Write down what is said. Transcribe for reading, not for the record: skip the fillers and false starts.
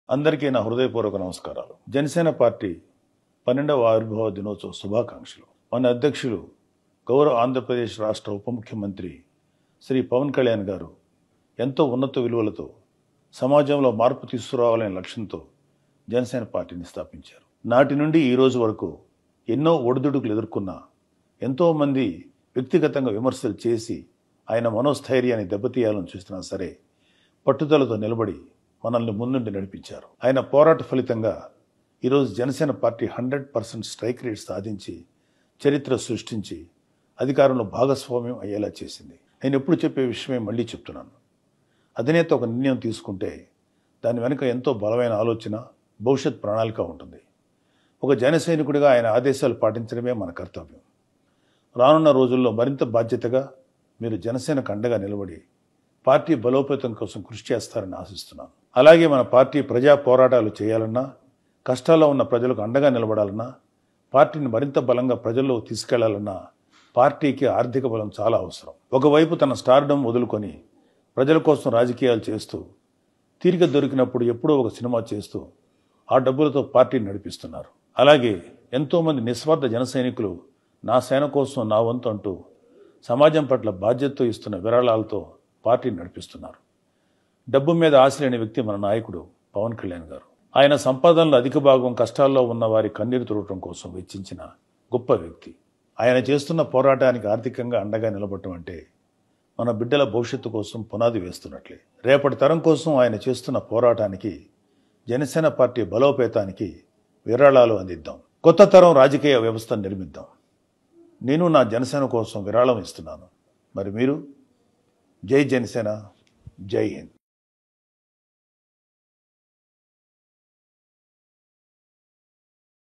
అందరికీ నా హృదయపూర్వక నమస్కారాలు. జనసేన పార్టీ 12వ ఆవిర్భావ దినోత్సవ శుభాకాంక్షలు. మన అధ్యక్షులు గౌరవ ఆంధ్రప్రదేశ్ రాష్ట్ర ఉప ముఖ్యమంత్రి శ్రీ పవన్ కళ్యాణ్ గారు ఎంతో ఉన్నత విలువలతో సమాజంలో మార్పు తీసుకురావాలనే లక్ష్యంతో జనసేన పార్టీని స్థాపించారు. నాటి నుండి ఈ రోజు వరకు ఎన్నో ఒడిదుడుకులు ఎదుర్కొన్న ఎంతోమంది వ్యక్తిగతంగా విమర్శలు చేసి ఆయన మనోస్థైర్యాన్ని దెబ్బతీయాలని చూస్తున్నా సరే పట్టుదలతో నిలబడి మనల్ని ముందుండి నడిపించారు. ఆయన పోరాట ఫలితంగా ఈరోజు జనసేన పార్టీ 100% స్ట్రైక్ రేట్ సాధించి చరిత్ర సృష్టించి అధికారంలో భాగస్వామ్యం అయ్యేలా చేసింది. నేను ఎప్పుడు చెప్పే విషయమే మళ్ళీ చెప్తున్నాను. అధినేత ఒక నిర్ణయం తీసుకుంటే దాని వెనుక ఎంతో బలమైన ఆలోచన, భవిష్యత్ ప్రణాళిక ఉంటుంది. ఒక జన సైనికుడిగా ఆయన ఆదేశాలు పాటించడమే మన కర్తవ్యం. రానున్న రోజుల్లో మరింత బాధ్యతగా మీరు జనసేనకు అండగా నిలబడి పార్టీ బలోపేతం కోసం కృషి చేస్తారని ఆశిస్తున్నాను. అలాగే మన పార్టీ ప్రజా పోరాటాలు చేయాలన్నా, కష్టాల్లో ఉన్న ప్రజలకు అండగా నిలబడాలన్నా, పార్టీని మరింత బలంగా ప్రజల్లో తీసుకెళ్లాలన్నా పార్టీకి ఆర్థిక బలం చాలా అవసరం. ఒకవైపు తన స్టార్డమ్ వదులుకొని ప్రజల కోసం రాజకీయాలు చేస్తూ, తీరిక దొరికినప్పుడు ఎప్పుడో ఒక సినిమా చేస్తూ ఆ డబ్బులతో పార్టీని నడిపిస్తున్నారు. అలాగే ఎంతోమంది నిస్వార్థ జన సైనికులు నా సేన కోసం నా వంతు అంటూ సమాజం పట్ల బాధ్యతతో ఇస్తున్న విరాళాలతో పార్టీని నడిపిస్తున్నారు. డబ్బు మీద ఆశ లేని వ్యక్తి మన నాయకుడు పవన్ కళ్యాణ్ గారు. ఆయన సంపాదనలో అధిక భాగం కష్టాల్లో ఉన్న వారి కన్నీరు తుడవటం కోసం వెచ్చించిన గొప్ప వ్యక్తి. ఆయన చేస్తున్న పోరాటానికి ఆర్థికంగా అండగా నిలబడటం అంటే మన బిడ్డల భవిష్యత్తు కోసం పునాది వేస్తున్నట్లే. రేపటి తరం కోసం ఆయన చేస్తున్న పోరాటానికి, జనసేన పార్టీ బలోపేతానికి విరాళాలు అందిద్దాం. కొత్త తరం రాజకీయ వ్యవస్థను నిర్మిద్దాం. నేను నా జనసేన కోసం విరాళం ఇస్తున్నాను. మరి మీరు? జై జనసేన, జై హింద్.